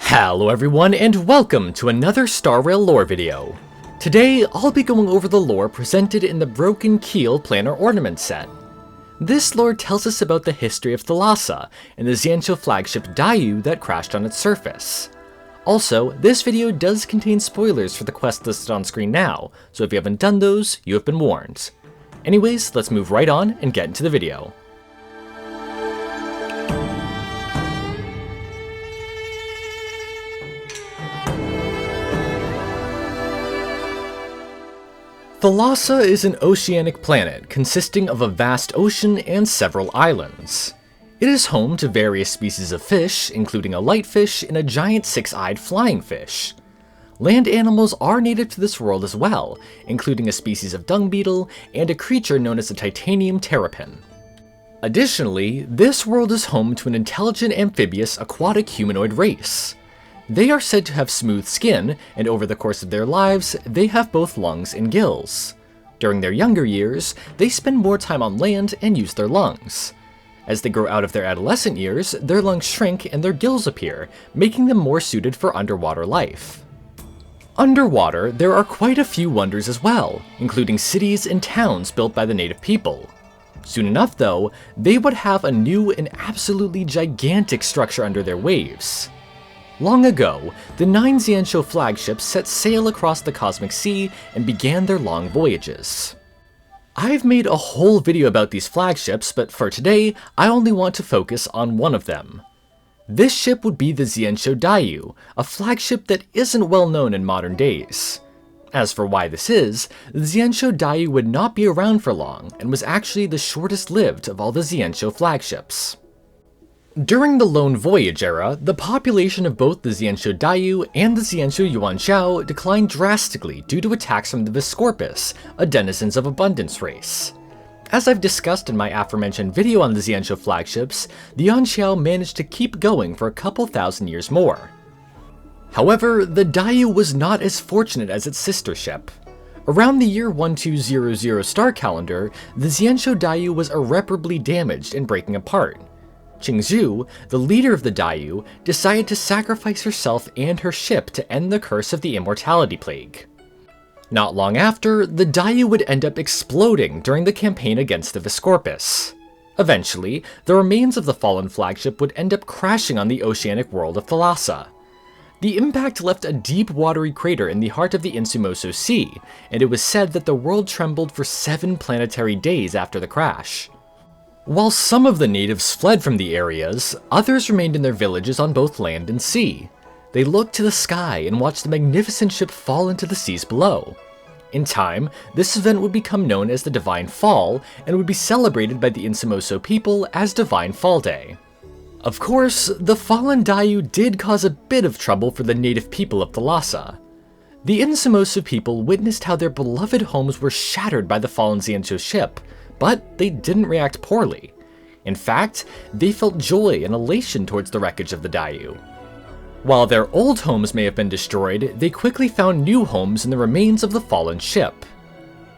Hello everyone and welcome to another Star Rail lore video. Today I'll be going over the lore presented in the Broken Keel Planar Ornament set. This lore tells us about the history of Thalassa and the Xianzhou Flagship Daiyu that crashed on its surface. Also, this video does contain spoilers for the quest listed on screen now, so if you haven't done those, you have been warned. Anyways, let's move right on and get into the video. Thalassa is an oceanic planet consisting of a vast ocean and several islands. It is home to various species of fish, including a lightfish and a giant six-eyed flying fish. Land animals are native to this world as well, including a species of dung beetle and a creature known as a titanium terrapin. Additionally, this world is home to an intelligent amphibious aquatic humanoid race. They are said to have smooth skin, and over the course of their lives, they have both lungs and gills. During their younger years, they spend more time on land and use their lungs. As they grow out of their adolescent years, their lungs shrink and their gills appear, making them more suited for underwater life. Underwater, there are quite a few wonders as well, including cities and towns built by the native people. Soon enough though, they would have a new and absolutely gigantic structure under their waves. Long ago, the 9 Xianzhou Flagships set sail across the cosmic sea and began their long voyages. I've made a whole video about these flagships, but for today, I only want to focus on one of them. This ship would be the Xianzhou Daiyu, a flagship that isn't well known in modern days. As for why this is, the Xianzhou Daiyu would not be around for long and was actually the shortest lived of all the Xianzhou flagships. During the Lone Voyage era, the population of both the Xianzhou Daiyu and the Xianzhou Yuanxiao declined drastically due to attacks from the Viscorpus, a denizens of abundance race. As I've discussed in my aforementioned video on the Xianzhou flagships, the Yuanxiao managed to keep going for a couple thousand years more. However, the Daiyu was not as fortunate as its sister ship. Around the year 1200 star calendar, the Xianzhou Daiyu was irreparably damaged and breaking apart. Qingzhu, the leader of the Daiyu, decided to sacrifice herself and her ship to end the curse of the immortality plague. Not long after, the Daiyu would end up exploding during the campaign against the Viscorpus. Eventually, the remains of the fallen flagship would end up crashing on the oceanic world of Thalassa. The impact left a deep watery crater in the heart of the Insumousu Sea, and it was said that the world trembled for 7 planetary days after the crash. While some of the natives fled from the areas, others remained in their villages on both land and sea. They looked to the sky and watched the magnificent ship fall into the seas below. In time, this event would become known as the Divine Fall and would be celebrated by the Insumousu people as Divine Fall Day. Of course, the fallen Daiyu did cause a bit of trouble for the native people of Thalassa. The Insumousu people witnessed how their beloved homes were shattered by the fallen Xianzhou ship, but they didn't react poorly. In fact, they felt joy and elation towards the wreckage of the Daiyu. While their old homes may have been destroyed, they quickly found new homes in the remains of the fallen ship.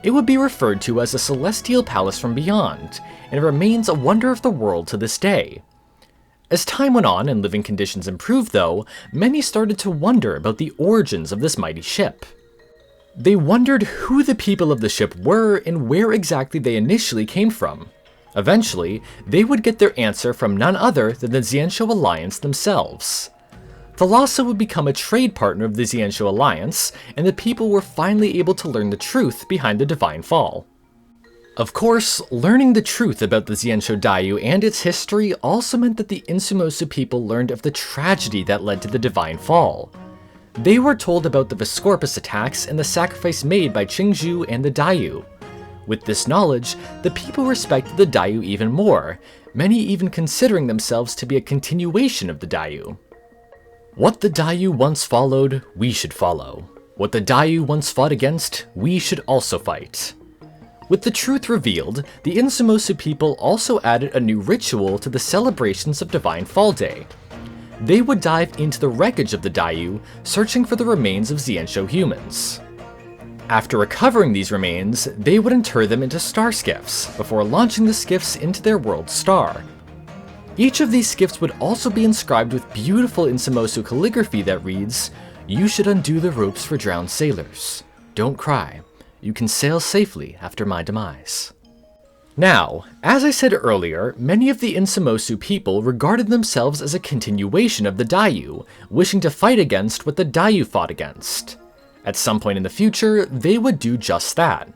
It would be referred to as a celestial palace from beyond, and it remains a wonder of the world to this day. As time went on and living conditions improved though, many started to wonder about the origins of this mighty ship. They wondered who the people of the ship were and where exactly they initially came from. Eventually, they would get their answer from none other than the Xianzhou Alliance themselves. Thalassa would become a trade partner of the Xianzhou Alliance, and the people were finally able to learn the truth behind the Divine Fall. Of course, learning the truth about the Xianzhou Daiyu and its history also meant that the Insumousu people learned of the tragedy that led to the Divine Fall. They were told about the Viscorpus attacks and the sacrifice made by Qingzhu and the Daiyu. With this knowledge, the people respected the Daiyu even more, many even considering themselves to be a continuation of the Daiyu. What the Daiyu once followed, we should follow. What the Daiyu once fought against, we should also fight. With the truth revealed, the Insumousu people also added a new ritual to the celebrations of Divine Fall Day. They would dive into the wreckage of the Daiyu, searching for the remains of Xianzhou humans. After recovering these remains, they would inter them into star skiffs, before launching the skiffs into their world's star. Each of these skiffs would also be inscribed with beautiful Insumousu calligraphy that reads, "You should undo the ropes for drowned sailors. Don't cry. You can sail safely after my demise." Now, as I said earlier, many of the Insumousu people regarded themselves as a continuation of the Daiyu, wishing to fight against what the Daiyu fought against. At some point in the future, they would do just that.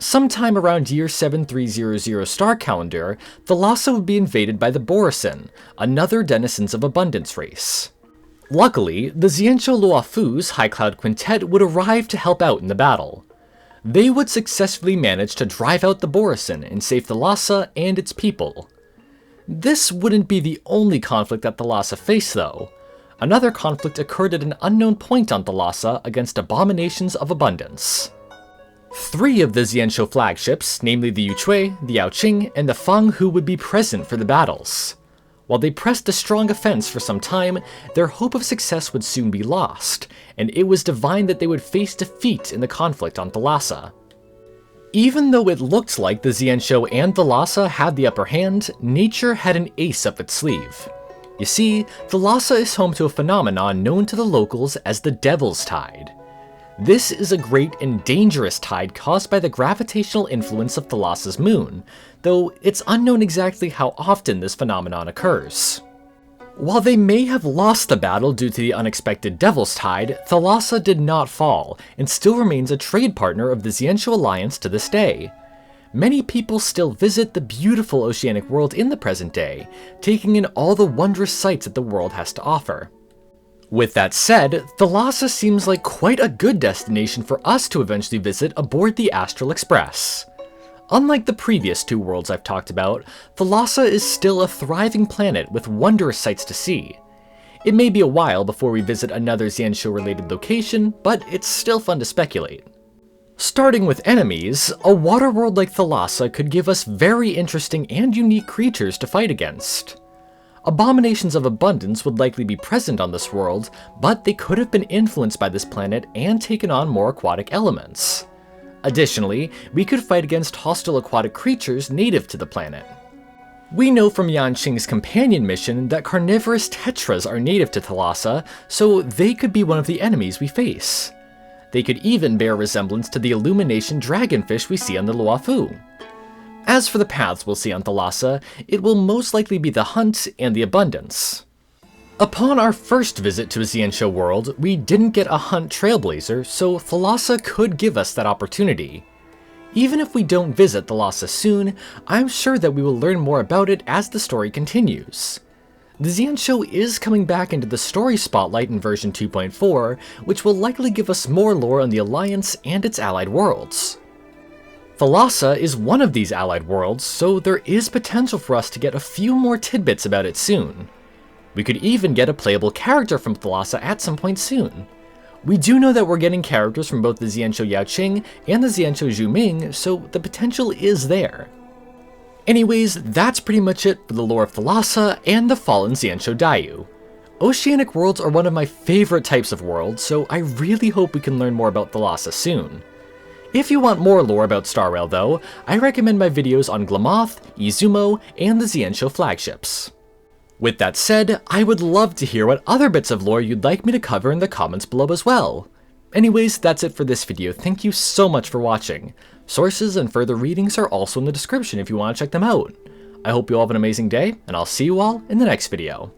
Sometime around year 7300 star calendar, Thalassa would be invaded by the Borisin, another denizens of abundance race. Luckily, the Xianzhou Luofu's High Cloud Quintet would arrive to help out in the battle. They would successfully manage to drive out the Borisin and save Thalassa and its people. This wouldn't be the only conflict that Thalassa faced though. Another conflict occurred at an unknown point on Thalassa against abominations of abundance. 3 of the Xianzhou flagships, namely the Yuchui, the Yaoqing, and the Fanghu would be present for the battles. While they pressed a strong offense for some time, their hope of success would soon be lost, and it was divined that they would face defeat in the conflict on Thalassa. Even though it looked like the Xianzhou and Thalassa had the upper hand, nature had an ace up its sleeve. You see, Thalassa is home to a phenomenon known to the locals as the Devil's Tide. This is a great and dangerous tide caused by the gravitational influence of Thalassa's moon, though it's unknown exactly how often this phenomenon occurs. While they may have lost the battle due to the unexpected Devil's Tide, Thalassa did not fall, and still remains a trade partner of the Xianzhou Alliance to this day. Many people still visit the beautiful oceanic world in the present day, taking in all the wondrous sights that the world has to offer. With that said, Thalassa seems like quite a good destination for us to eventually visit aboard the Astral Express. Unlike the previous 2 worlds I've talked about, Thalassa is still a thriving planet with wondrous sights to see. It may be a while before we visit another Xianzhou-related location, but it's still fun to speculate. Starting with enemies, a water world like Thalassa could give us very interesting and unique creatures to fight against. Abominations of abundance would likely be present on this world, but they could have been influenced by this planet and taken on more aquatic elements. Additionally, we could fight against hostile aquatic creatures native to the planet. We know from Yanqing's companion mission that carnivorous tetras are native to Thalassa, so they could be one of the enemies we face. They could even bear resemblance to the illumination dragonfish we see on the Luofu. As for the paths we'll see on Thalassa, it will most likely be the Hunt and the Abundance. Upon our first visit to a Xianzhou world, we didn't get a Hunt Trailblazer, so Thalassa could give us that opportunity. Even if we don't visit Thalassa soon, I'm sure that we will learn more about it as the story continues. The Xianzhou is coming back into the story spotlight in version 2.4, which will likely give us more lore on the Alliance and its allied worlds. Thalassa is one of these allied worlds, so there is potential for us to get a few more tidbits about it soon. We could even get a playable character from Thalassa at some point soon. We do know that we're getting characters from both the Xianzhou Yaoqing and the Xianzhou Zhuming, so the potential is there. Anyways, that's pretty much it for the lore of Thalassa and the fallen Xianzhou Daiyu. Oceanic worlds are one of my favorite types of worlds, so I really hope we can learn more about Thalassa soon. If you want more lore about Star Rail though, I recommend my videos on Glamoth, Izumo, and the Xianzhou flagships. With that said, I would love to hear what other bits of lore you'd like me to cover in the comments below as well. Anyways, that's it for this video. Thank you so much for watching. Sources and further readings are also in the description if you want to check them out. I hope you all have an amazing day, and I'll see you all in the next video.